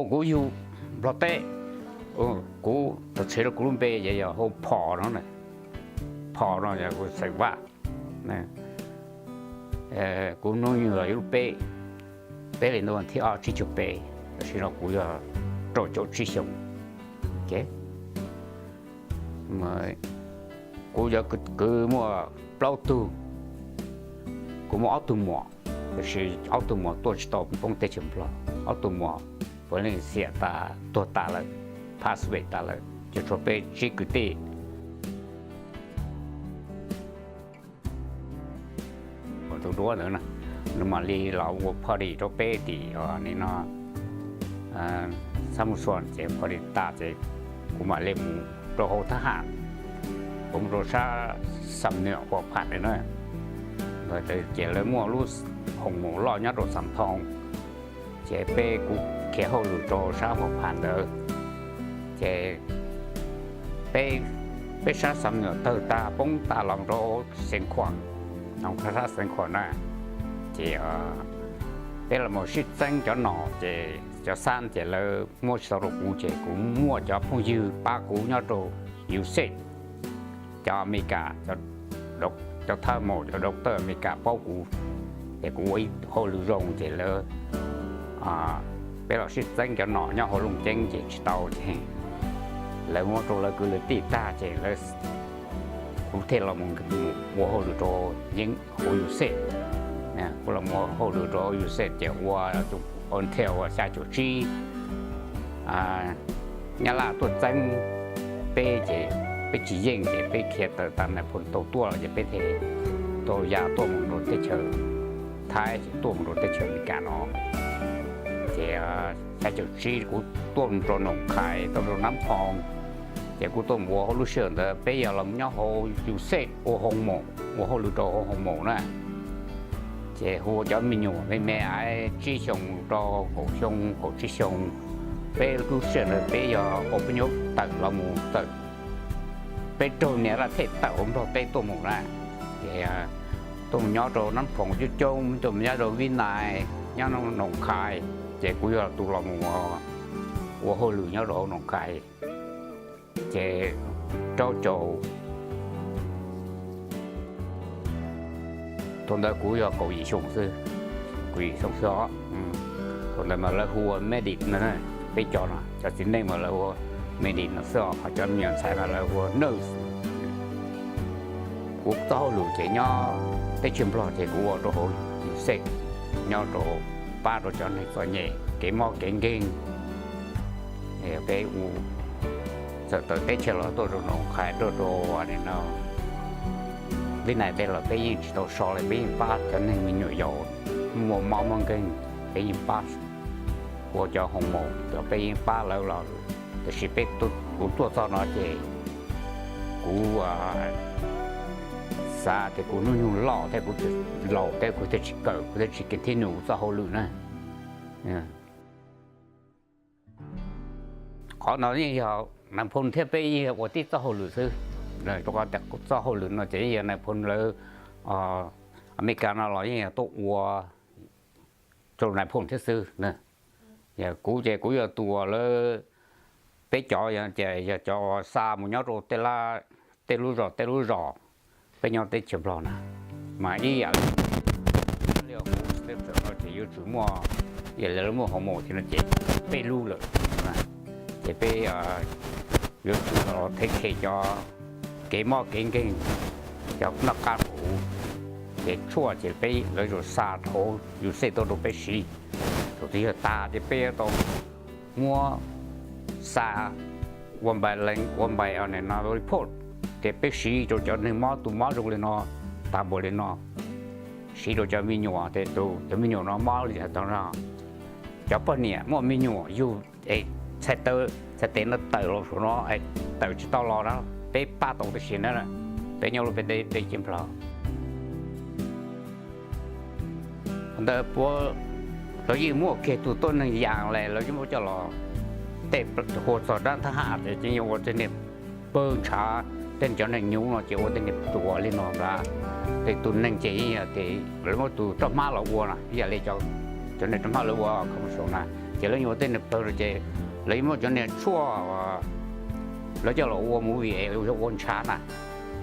cú yêu lo tê cú tôi chơi là cú lùm bê vậy giờ hôm phò nó này phò nó giờ cú sạch vạ nè cú nuôi người yêu bê bê là nó thì ở chỉ chụp bê thì nó cú giờ trội trội chỉ sống ok mà cú giờ cứ mua bao tu cú mua auto mua thì auto mua tôi chỉ tao không thể chụp lo auto mua bởi nên xe ta tôi ta là password ta là chỉ cho bé chỉ cứ đi còn tôi đùa nữa nè nhưng mà đi lão của phật đi cho bé thì nên nó Samsung chỉ phật đi ta chỉ cũng mà lên pro hồ thác hạng cũng rồi sa sắm nhựa của phật này nữa rồi thì chỉ lấy mua lúc hồng mũ lo nhát rồi sắm thong chỉ bé cũng kéo hồ lụt cho sa một phản đỡ chỉ bé sa sắm nhựa từ ta bông ta làm cho sinh khoản nông khai sinh khoản này chỉ đây là một sự tranh cho nó chỉ cho san chỉ là mua số đồ cũ chỉ cũng mua cho phong dư ba cũ nhau đồ yêu sách cho mi cả cho thợ mổ cho doctor mi cả bao cũ để cũ ấy hồ lưu rồng chỉ là bây giờ sự tranh cho nó nhau hồ lùng tranh chỉ tàu chỉ là mua đồ là cứ là tít ta chỉ là cũng thế là một mua hồ lưu đồ những hồ yêu sách nè cũng là mua hồ lưu đồ yêu sách chỉ qua chụp ôn theo xa chỗ chi nhà là tôi tranh bê chỉ riêng chỉ bê kia tờ tạm này phun tàu tua là chỉ bê thế tôi già tôi một đôi tết chờ thái chỉ tôi một đôi tết chờ bị cả nó chỉ xa chỗ chi của tôi một đôi nồng khai tôi một nắm phong chỉ của tôi một lúc sớm đó bây giờ làm nhau hồ dù xét hồ hồng mộ hồ lưu đồ hồ hồng mộ nè chỉ hồ cho mình nhủ với mẹ ai chỉ sống cho cổ chỉ sống bây lúc sớm là bây giờ ở bên nhau tự là một tự bây trôi này là thể tạo ông rồi bây tôi một ra thì tôi nhớ rồi nó phòng chú chung tôi nhớ rồi viên này nhớ nó nồng khai chỉ cũng là tôi là một hồ lửa nhớ rồi nồng khai chỉ trâu trâu tôi đã cúi vào cầu gì sống sư quỷ sống gió còn lại mà là hùa mê địt nữa này bây giờ nó cho chính đây mà là hùa mê địt nó sợ họ cho nhận sai mà là hùa nurse cuộc tao lũ chế nhau tới chim lò thì cũng ở chỗ sệt nhau chỗ ba chỗ cho này có nhẹ cái mò cái kinh thì cái u sợ tới cái chơi lò tôi rồi nó khai rồi này nó vì này đây là cái gì tôi so lại với ba cho nên mình nhồi dầu một món món kinh cái gì ba của cho hồng mộ rồi cái gì ba lâu rồi thì chỉ biết tôi cũng tôi cho nó thì cũng xa thì cũng nuôi nhung lọ thì cũng lọ thì cũng chỉ cỡ cũng chỉ cái thiên nhung xã hội luôn này khó nói như vậy làm phun thiết bị của tí xã hội luôn chứ rồi tôi có đặt xã hội luôn nó chỉ giờ này phun là America nó nói như tôi qua chỗ này phun thiết sư nè giờ cũ giờ tua là bé chó giờ cho xa một nhát rồi tê lú rò bây nhau tới chụp lò nè mà ý ở liệu nó chỉ yêu chủ mua giờ là mua hồng mộ thì nó chỉ bê lu rồi chỉ bê yêu chủ nó thấy khi cho cái mò kinh cho nó cá phụ cái chua chỉ bê lấy rồi sa thô yêu xe tôi đồ bê xí rồi thì ta thì bê tôi mua sa one by ở này nó report cái bác sĩ cho nên mà rồi lên nó ta bỏ lên nó sĩ cho mình nhỏ thì tôi cho mình nhỏ nó mà thì tao nó cho bao nhiêu mà mình nhỏ yêu sẽ tên nó tự rồi nó tự chỉ tao lo đó bé ba tuổi cái chuyện đó là bé nhau là bé chim lo đó bố rồi gì mua cái tụi tôi này dạng này rồi chứ mua cho lo để hồ sơ đang thả hạ thì chỉ nhiều cái niệm bơ trà tên cho nên nhung nó chỉ có tên niệm tuổi lên nó ra thì tụi nên chỉ thì lúc mà tụi trong má là vua nè giờ lấy cho nên trong má là vua không số này chỉ lấy nhiều tên là tôi chỉ lấy một chỗ này chua lấy cho là uo mũi về uo uốn chán à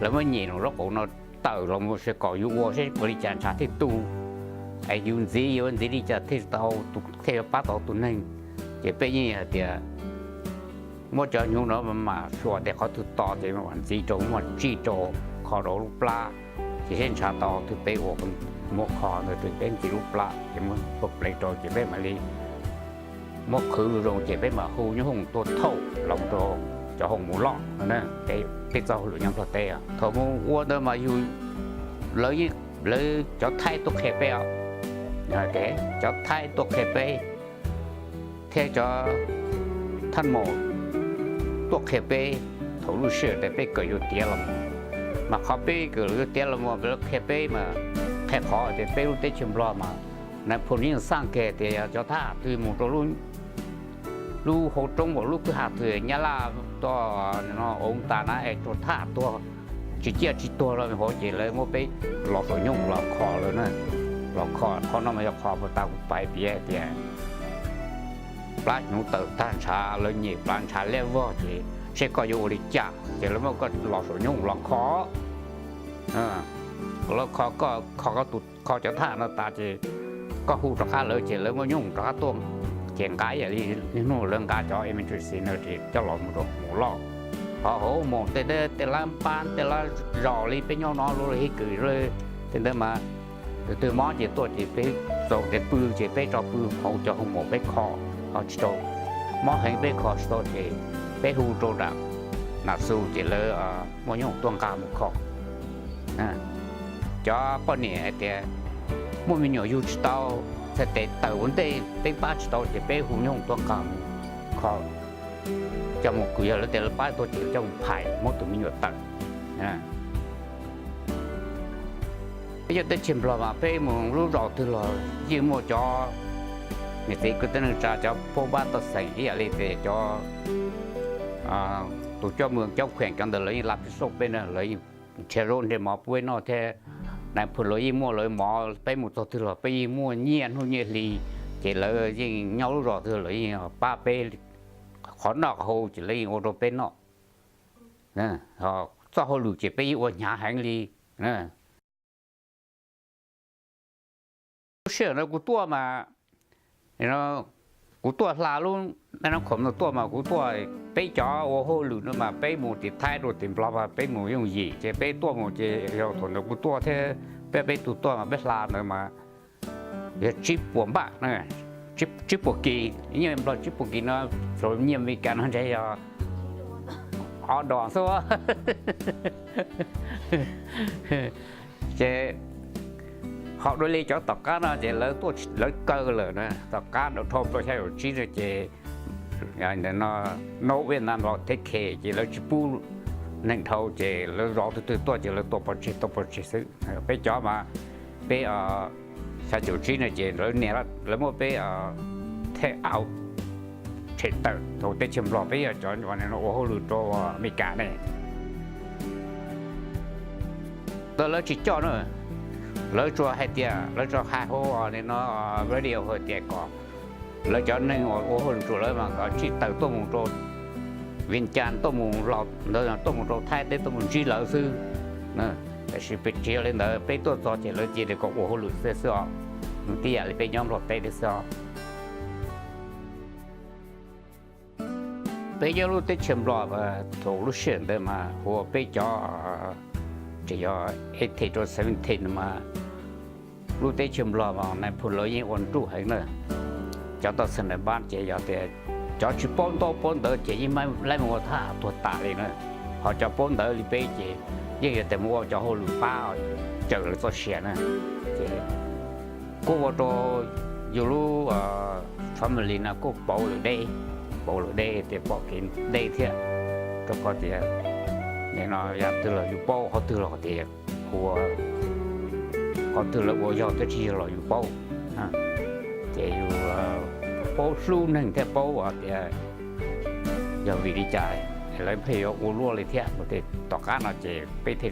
lấy mới nhìn nó cũng nó tự là một sẽ có uo sẽ bơi chán chán thì tu ai dùng gì đi chả thì tao tu theo bắt tao tu nên chỉ bây giờ thì một chỗ nhung nó mà xua để họ tự to thì mà hoàn gì chỗ mà chỉ chỗ họ đồ lúc la chỉ hiện chả to từ bây giờ một họ rồi từ bên chỉ lúc la chỉ muốn phục lại rồi chỉ bên mà đi một khứ rồi chỉ bên mà hù như hùng tôi thâu lòng đồ cho hùng mũ lọ nè cái dầu lửa nhắm vào tay à thầu mua uo đó mà yêu lấy cho thay tục hẹp bèo rồi cái cho thay tục hẹp bê theo cho thân mồ tục hẹp bê thấu lưu sửa để bê cởi vô tiền lắm mà khó bê cởi vô tiền lắm mà bê hẹp bê mà hẹp khó thì bê lúc tết chìm lo mà này phụ nữ sang kề thì cho tha từ một chỗ luôn lu hỗ trong một lúc cứ hạt thì nhá là to nó ông ta nó cho tha to chỉ chỉ to rồi họ chỉ lấy một cái lọ sỏi nhung lọ kho rồi nè lọ kho nó mà kho một tao phải bịa thìปลาหนูเติบต้านช้าเลยหยิบปลาช้าเลี้ยวจีเช็คก็อยู่ดิจ่าเดี๋ยวแล้วมันก็หลอกสวยยุ่งหลอกคอแล้วคอก็ตุดคอจะท่าหน้าตาจีก็หูราคาเลยจีแล้วมันยุ่งราคาตัวเก่งกายอย่างนี้นู่นเรื่องการจอเอเมนทรีซีเนอร์จีจะหลอกมันหลอกพอโหมองแต่ละปานแต่ละรอเลยเป็นย่อนรู้เลยเกิดเลยแต่มาtừ món chỉ tôi chỉ phải rồi để bự chỉ phải cho bự hậu cho hùng một cái kho họ chỉ cho món hành cái kho cho thì phải hù trâu đạp nạp su chỉ là món nhung tuồng cá một kho cho bọn này thì mỗi mình nhỏ yêu tao sẽ để tàu vấn đề phải ba tao thì phải hù nhung tuồng cá một kho cho một cái là để ba tôi chỉ cho một phải mỗi tụi mình nhỏ tận bây giờ tới chìm lò mà phải muốn lúc rõ từ lò chỉ mua cho người ta cứ tên là cho phố ba tờ sấy vậy để cho tụi cho mường cho khỏe trong đời lấy làm cái sốt bên này lấy chè rôn để mò quên nó thế này phụ lấy mua lấy mò phải một tờ từ lò phải mua nhiên không nhiên lì chỉ là gì nhau lúc rõ từ lấy ba pe khó nọ hồ chỉ lấy ô tô bên nọ nè họ cho họ lùi chỉ phải ô nhà hàng lì nè sửa nó cú tua mà nó cú tua là luôn nó khom nó tua mà cú tua bé chó ô hô lử nó mà bé một thì thay đổi tìm lo mà bé một dùng gì chứ bé tua một chứ rồi thằng nó cú tua thế bé tụ tua mà bé là nữa mà chip buồn bạc này chip buồn kỳ như em nói chip buồn kỳ nó rồi nhiều vì cả nó chạy ở đòn số chứ họ đôi li cho tất cả nó chỉ lấy tôi lấy cơ rồi nè tất cả nó thôm tôi thấy chỉ là chỉ này nó nấu Việt Nam họ thích kề chỉ lấy chip bu nên thâu chỉ lấy rõ từ tôi chỉ lấy tôi bỏ chỉ xứ bây giờ mà bây sao chủ chỉ là chỉ lấy nè lấy một bây thế áo chết tử thôi để chìm lọ bây giờ cho này nó ô lù cho mấy cả này tôi lấy chỉ cho nữa lấy cho hai tia lấy cho hai hồ này nó radio hơi tia có lấy cho nên ô hồ chủ lấy mà có chỉ từ tôi muốn cho viên chan tôi muốn lọt nơi là tôi muốn cho thay để tôi muốn chỉ lợi sư nè để sự bị chia lên đó bây tôi cho chỉ lấy chỉ để có ô hồ lụt xe sọ tia là bây nhóm lọt tay để sọ bây giờ lúc tới chìm lọ và thủ lúc chuyển đây mà hồ bây giờ chỉ có 18 to 17 mà lúc tới chìm lò vào này phụ lối những ổn trụ hay nữa cho tôi xin lại ban chỉ có thể cho chỉ bốn đỡ chỉ mấy lấy một thả tuột tạ đi nữa họ cho bốn đỡ đi bây chỉ như vậy thì mua cho họ lụt bao chờ là tôi xẻ nữa cô vào cho dù lúc family nào cô bảo ở đây thì bỏ kín đây thế cho có thể nên nó ra từ là dù bao họ từ là thì của còn từ là bộ do tới chi là dù bao thì dù bao su nên theo bao ở thì giờ vì đi chạy thì lấy phải ở lúa lấy thiệt thì tất cả nó chỉ bây thì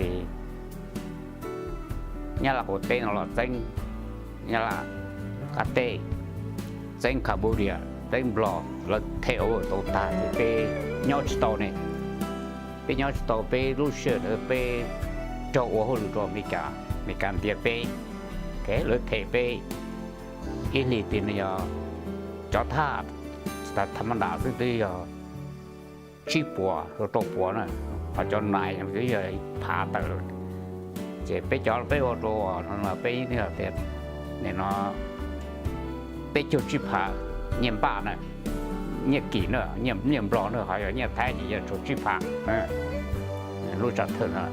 nhà là hồ tây nó là danh nhà là cà tê danh Cambodia tên bò là theo tổ ta thì về nhau chỉ tàu này về nhau chỉ tàu về lúc xưa về cho ô hồ lụt mình cả việc về cái lối thể về cái lì tiền này cho tha ta tham gia từ từ chi bùa rồi tổ bùa này họ cho này cái gì phá tới chỉ bé cho bé ô tô nó bé như là thế nên nó bé cho chi phá nhiệm ba này nhiệm kỹ nữa nhiệm bò nữa hay là nhiệm thái gì cho chi phá lúc chặt thôi là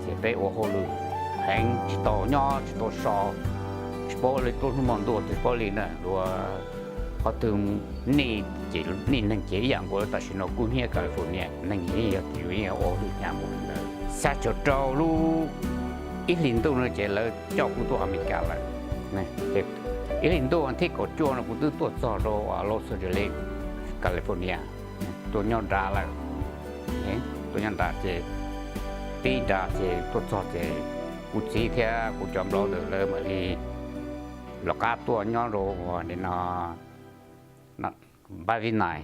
chỉ bé ô hồ lù hành chỉ tổ nhỏ chỉ tổ sò chỉ bỏ lên tổ mòn tổ chỉ bỏ lên nữa rồi họ thường nị chỉ nị năng chế dạng của ta chỉ nó cũng như California năng gì ở tiểu như ở nhà mình sa cho trâu lu ít linh đâu nó chỉ là cho của tôi America là này ít linh đâu anh thích có cho nó cũng tôi cho đồ ở Los Angeles California tôi nhon ra là tôi nhon ra chỉ tí ra chỉ tôi cho chỉ cũng chỉ theo cũng chọn lo được rồi mà đi lọc cá tôi nhon đồ nên nó ba viên này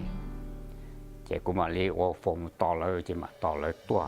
chỉ cũng mà lấy ô phong to lớn chỉ mà to lớn tua